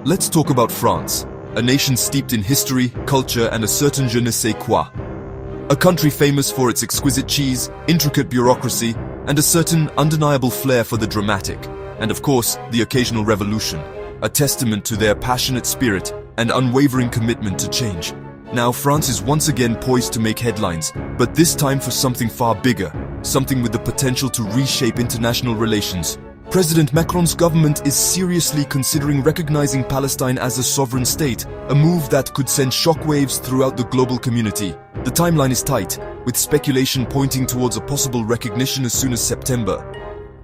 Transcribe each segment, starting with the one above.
Let's talk about France, a nation steeped in history, culture, and a certain je ne sais quoi. A country famous for its exquisite cheese, intricate bureaucracy, and a certain undeniable flair for the dramatic, and of course, the occasional revolution, a testament to their passionate spirit and unwavering commitment to change. Now, France is once again poised to make headlines, but this time for something far bigger, something with the potential to reshape international relations. President Macron's government is seriously considering recognizing Palestine as a sovereign state, a move that could send shockwaves throughout the global community. The timeline is tight, with speculation pointing towards a possible recognition as soon as September.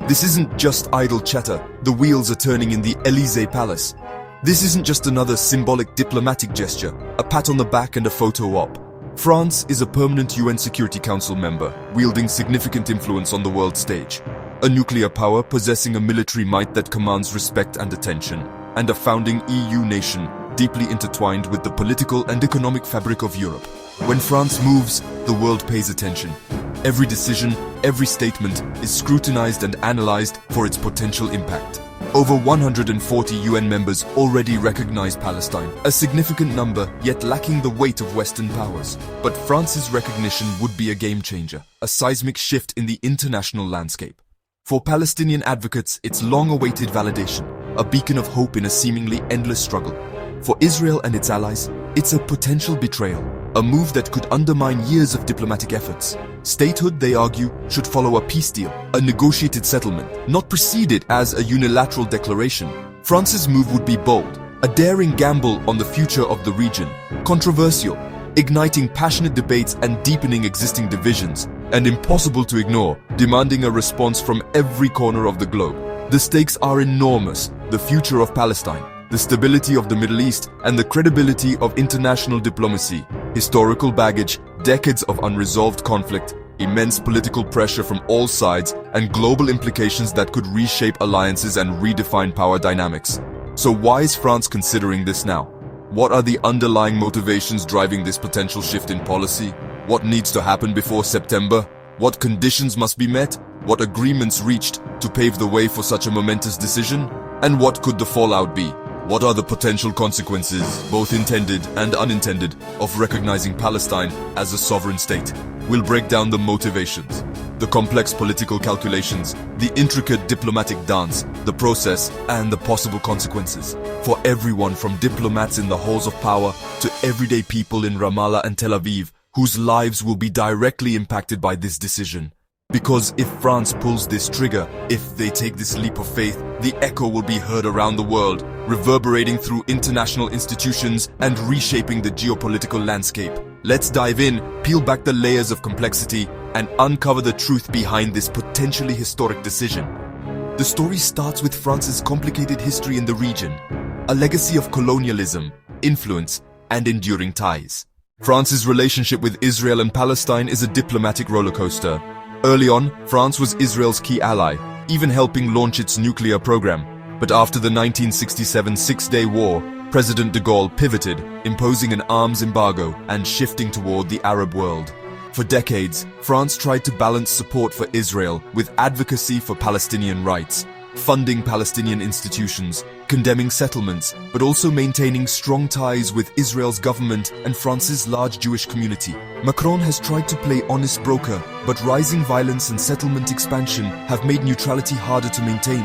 This isn't just idle chatter, the wheels are turning in the Élysée Palace. This isn't just another symbolic diplomatic gesture, a pat on the back and a photo op. France is a permanent UN Security Council member, wielding significant influence on the world stage. A nuclear power possessing a military might that commands respect and attention, and a founding EU nation deeply intertwined with the political and economic fabric of Europe. When France moves, the world pays attention. Every decision, every statement is scrutinized and analyzed for its potential impact. Over 140 UN members already recognize Palestine, a significant number yet lacking the weight of Western powers. But France's recognition would be a game changer, a seismic shift in the international landscape. For Palestinian advocates, it's long-awaited validation, a beacon of hope in a seemingly endless struggle. For Israel and its allies, it's a potential betrayal, a move that could undermine years of diplomatic efforts. Statehood, they argue, should follow a peace deal, a negotiated settlement, not preceded as a unilateral declaration. France's move would be bold, a daring gamble on the future of the region, controversial, igniting passionate debates and deepening existing divisions, and impossible to ignore, demanding a response from every corner of the globe. The stakes are enormous: the future of Palestine, the stability of the Middle East, and the credibility of international diplomacy, historical baggage, decades of unresolved conflict, immense political pressure from all sides, and global implications that could reshape alliances and redefine power dynamics. So why is France considering this now? What are the underlying motivations driving this potential shift in policy? What needs to happen before September? What conditions must be met? What agreements reached to pave the way for such a momentous decision? And what could the fallout be? What are the potential consequences, both intended and unintended, of recognizing Palestine as a sovereign state? We'll break down the motivations, the complex political calculations, the intricate diplomatic dance, the process, and the possible consequences. For everyone from diplomats in the halls of power to everyday people in Ramallah and Tel Aviv, whose lives will be directly impacted by this decision. Because if France pulls this trigger, if they take this leap of faith, the echo will be heard around the world, reverberating through international institutions and reshaping the geopolitical landscape. Let's dive in, peel back the layers of complexity, and uncover the truth behind this potentially historic decision. The story starts with France's complicated history in the region, a legacy of colonialism, influence, and enduring ties. France's relationship with Israel and Palestine is a diplomatic rollercoaster. Early on, France was Israel's key ally, even helping launch its nuclear program. But after the 1967 Six-Day War, President de Gaulle pivoted, imposing an arms embargo and shifting toward the Arab world. For decades, France tried to balance support for Israel with advocacy for Palestinian rights, funding Palestinian institutions, condemning settlements, but also maintaining strong ties with Israel's government and France's large Jewish community. Macron has tried to play honest broker, but rising violence and settlement expansion have made neutrality harder to maintain.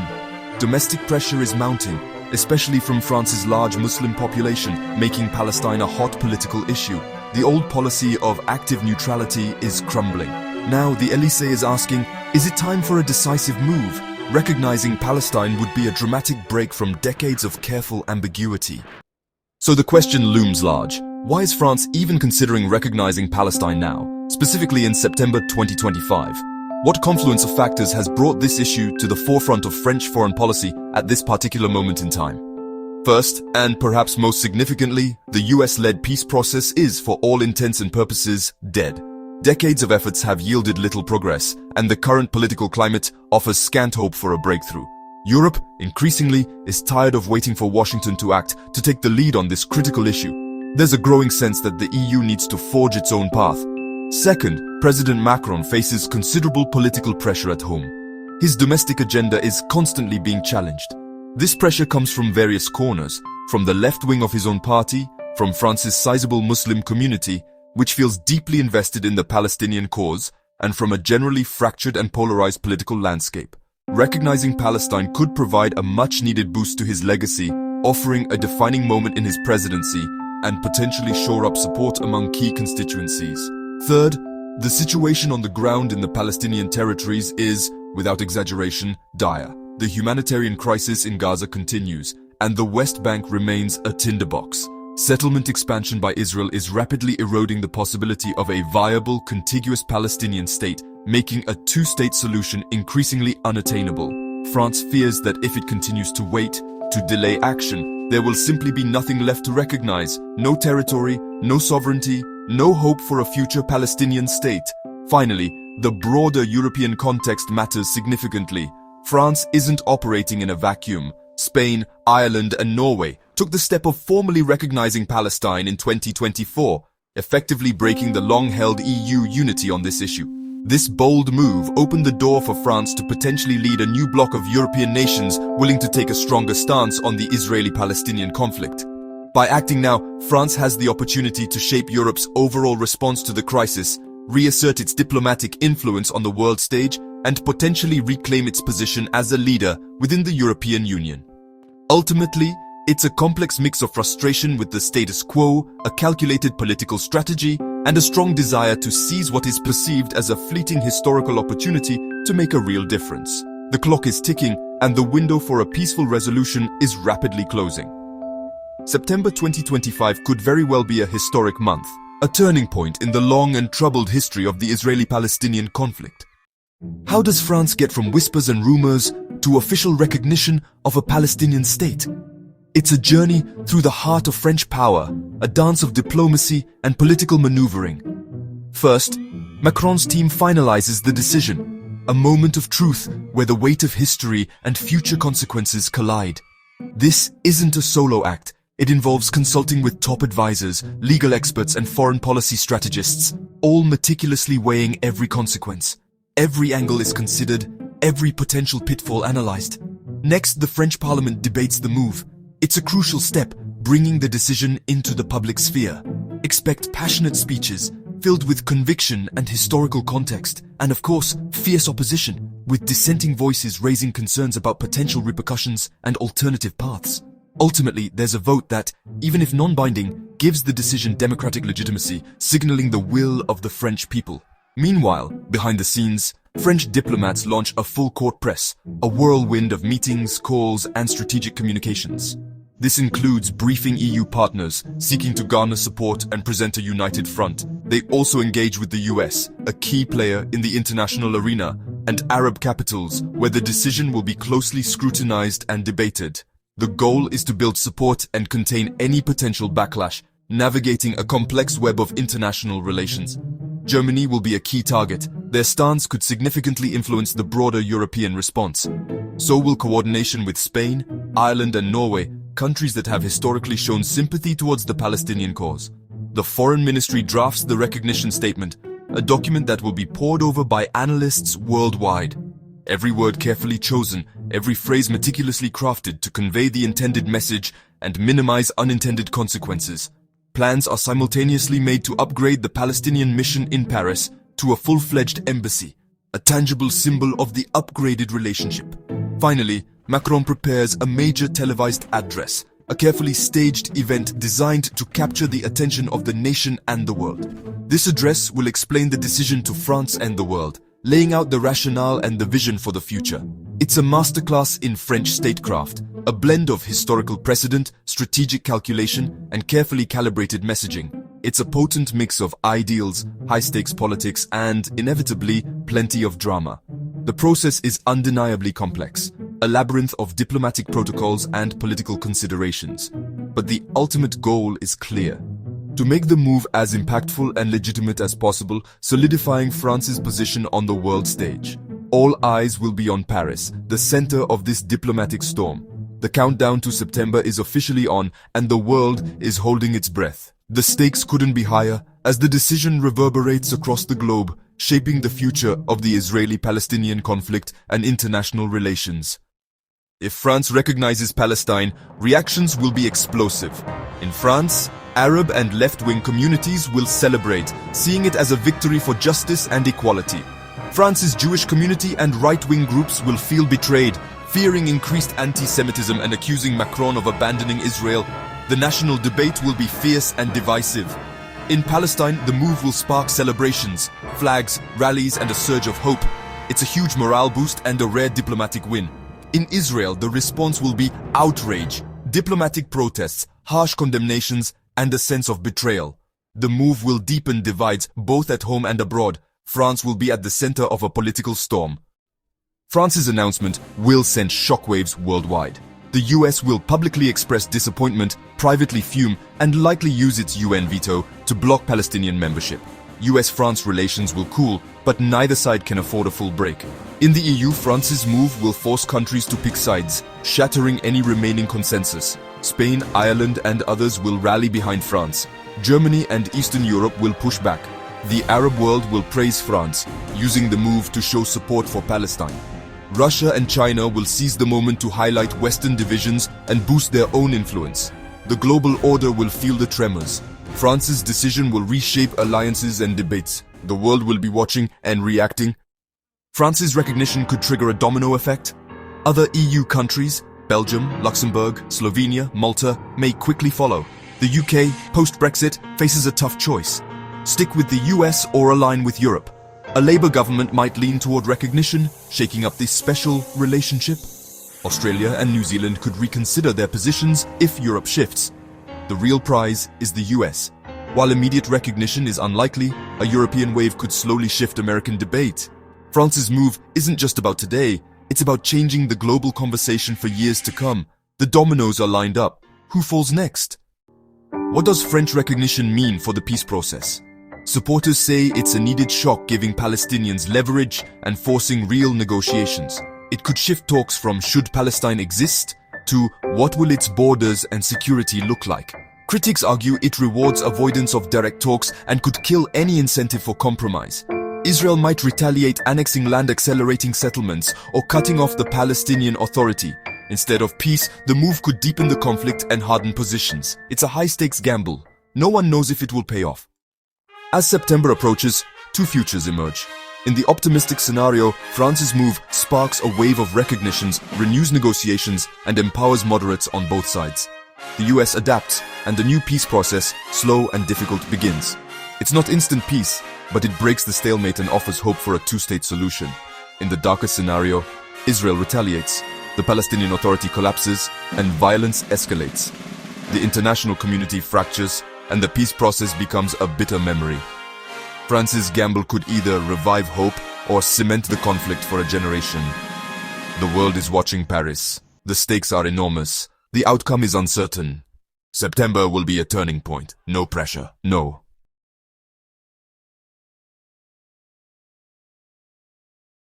Domestic pressure is mounting, especially from France's large Muslim population, making Palestine a hot political issue. The old policy of active neutrality is crumbling. Now the Élysée is asking, is it time for a decisive move? Recognizing Palestine would be a dramatic break from decades of careful ambiguity. So the question looms large. Why is France even considering recognizing Palestine now, specifically in September 2025? What confluence of factors has brought this issue to the forefront of French foreign policy at this particular moment in time? First, and perhaps most significantly, the US-led peace process is, for all intents and purposes, dead. Decades of efforts have yielded little progress, and the current political climate offers scant hope for a breakthrough. Europe, increasingly, is tired of waiting for Washington to act to take the lead on this critical issue. There's a growing sense that the EU needs to forge its own path. Second, President Macron faces considerable political pressure at home. His domestic agenda is constantly being challenged. This pressure comes from various corners, from the left wing of his own party, from France's sizable Muslim community, which feels deeply invested in the Palestinian cause, and from a generally fractured and polarized political landscape. Recognizing Palestine could provide a much-needed boost to his legacy, offering a defining moment in his presidency, and potentially shore up support among key constituencies. Third, the situation on the ground in the Palestinian territories is, without exaggeration, dire. The humanitarian crisis in Gaza continues, and the West Bank remains a tinderbox. Settlement expansion by Israel is rapidly eroding the possibility of a viable, contiguous Palestinian state, making a two-state solution increasingly unattainable. France fears that if it continues to wait, to delay action, there will simply be nothing left to recognize. No territory, no sovereignty, no hope for a future Palestinian state. Finally, the broader European context matters significantly. France isn't operating in a vacuum. Spain, Ireland, and Norway took the step of formally recognizing Palestine in 2024, effectively breaking the long-held EU unity on this issue. This bold move opened the door for France to potentially lead a new bloc of European nations willing to take a stronger stance on the Israeli-Palestinian conflict. By acting now, France has the opportunity to shape Europe's overall response to the crisis, reassert its diplomatic influence on the world stage, and potentially reclaim its position as a leader within the European Union. Ultimately, it's a complex mix of frustration with the status quo, a calculated political strategy, and a strong desire to seize what is perceived as a fleeting historical opportunity to make a real difference. The clock is ticking, and the window for a peaceful resolution is rapidly closing. September 2025 could very well be a historic month, a turning point in the long and troubled history of the Israeli-Palestinian conflict. How does France get from whispers and rumors to official recognition of a Palestinian state? It's a journey through the heart of French power, a dance of diplomacy and political maneuvering. First, Macron's team finalizes the decision, a moment of truth where the weight of history and future consequences collide. This isn't a solo act. It involves consulting with top advisors, legal experts, and foreign policy strategists, all meticulously weighing every consequence. Every angle is considered, every potential pitfall analyzed. Next, the French Parliament debates the move. It's a crucial step, bringing the decision into the public sphere. Expect passionate speeches, filled with conviction and historical context, and of course, fierce opposition, with dissenting voices raising concerns about potential repercussions and alternative paths. Ultimately, there's a vote that, even if non-binding, gives the decision democratic legitimacy, signaling the will of the French people. Meanwhile, behind the scenes, French diplomats launch a full-court press, a whirlwind of meetings, calls, and strategic communications. This includes briefing EU partners, seeking to garner support and present a united front. They also engage with the US, a key player in the international arena, and Arab capitals, where the decision will be closely scrutinized and debated. The goal is to build support and contain any potential backlash, navigating a complex web of international relations. Germany will be a key target. Their stance could significantly influence the broader European response. So will coordination with Spain, Ireland, and Norway, countries that have historically shown sympathy towards the Palestinian cause. The Foreign Ministry drafts the recognition statement, a document that will be pored over by analysts worldwide. Every word carefully chosen, every phrase meticulously crafted to convey the intended message and minimize unintended consequences. Plans are simultaneously made to upgrade the Palestinian mission in Paris to a full-fledged embassy, a tangible symbol of the upgraded relationship. Finally, Macron prepares a major televised address, a carefully staged event designed to capture the attention of the nation and the world. This address will explain the decision to France and the world, laying out the rationale and the vision for the future. It's a masterclass in French statecraft, a blend of historical precedent, strategic calculation, and carefully calibrated messaging. It's a potent mix of ideals, high-stakes politics, and, inevitably, plenty of drama. The process is undeniably complex, a labyrinth of diplomatic protocols and political considerations. But the ultimate goal is clear: to make the move as impactful and legitimate as possible, solidifying France's position on the world stage. All eyes will be on Paris, the center of this diplomatic storm. The countdown to September is officially on, and the world is holding its breath. The stakes couldn't be higher, as the decision reverberates across the globe, shaping the future of the Israeli-Palestinian conflict and international relations. If France recognizes Palestine, reactions will be explosive. In France, Arab and left-wing communities will celebrate, seeing it as a victory for justice and equality. France's Jewish community and right-wing groups will feel betrayed, fearing increased anti-Semitism and accusing Macron of abandoning Israel. The national debate will be fierce and divisive. In Palestine, the move will spark celebrations, flags, rallies, and a surge of hope. It's a huge morale boost and a rare diplomatic win. In Israel, the response will be outrage, diplomatic protests, harsh condemnations, and a sense of betrayal. The move will deepen divides both at home and abroad. France will be at the center of a political storm. France's announcement will send shockwaves worldwide. The US will publicly express disappointment, privately fume, and likely use its UN veto to block Palestinian membership. US-France relations will cool, but neither side can afford a full break. In the EU, France's move will force countries to pick sides, shattering any remaining consensus. Spain, Ireland, and others will rally behind France. Germany and Eastern Europe will push back. The Arab world will praise France, using the move to show support for Palestine. Russia and China will seize the moment to highlight Western divisions and boost their own influence. The global order will feel the tremors. France's decision will reshape alliances and debates. The world will be watching and reacting. France's recognition could trigger a domino effect. Other EU countries, Belgium, Luxembourg, Slovenia, Malta, may quickly follow. The UK, post-Brexit, faces a tough choice. Stick with the US or align with Europe. A Labour government might lean toward recognition, shaking up this special relationship. Australia and New Zealand could reconsider their positions if Europe shifts. The real prize is the US. While immediate recognition is unlikely, a European wave could slowly shift American debate. France's move isn't just about today, it's about changing the global conversation for years to come. The dominoes are lined up. Who falls next? What does French recognition mean for the peace process? Supporters say it's a needed shock, giving Palestinians leverage and forcing real negotiations. It could shift talks from should Palestine exist to what will its borders and security look like. Critics argue it rewards avoidance of direct talks and could kill any incentive for compromise. Israel might retaliate, annexing land, accelerating settlements, or cutting off the Palestinian Authority. Instead of peace, the move could deepen the conflict and harden positions. It's a high-stakes gamble. No one knows if it will pay off. As September approaches, two futures emerge. In the optimistic scenario, France's move sparks a wave of recognitions, renews negotiations, and empowers moderates on both sides. The US adapts, and the new peace process, slow and difficult, begins. It's not instant peace, but it breaks the stalemate and offers hope for a two-state solution. In the darkest scenario, Israel retaliates, the Palestinian Authority collapses, and violence escalates. The international community fractures, and the peace process becomes a bitter memory. France's gamble could either revive hope or cement the conflict for a generation. The world is watching Paris. The stakes are enormous. The outcome is uncertain. September will be a turning point. No pressure. No.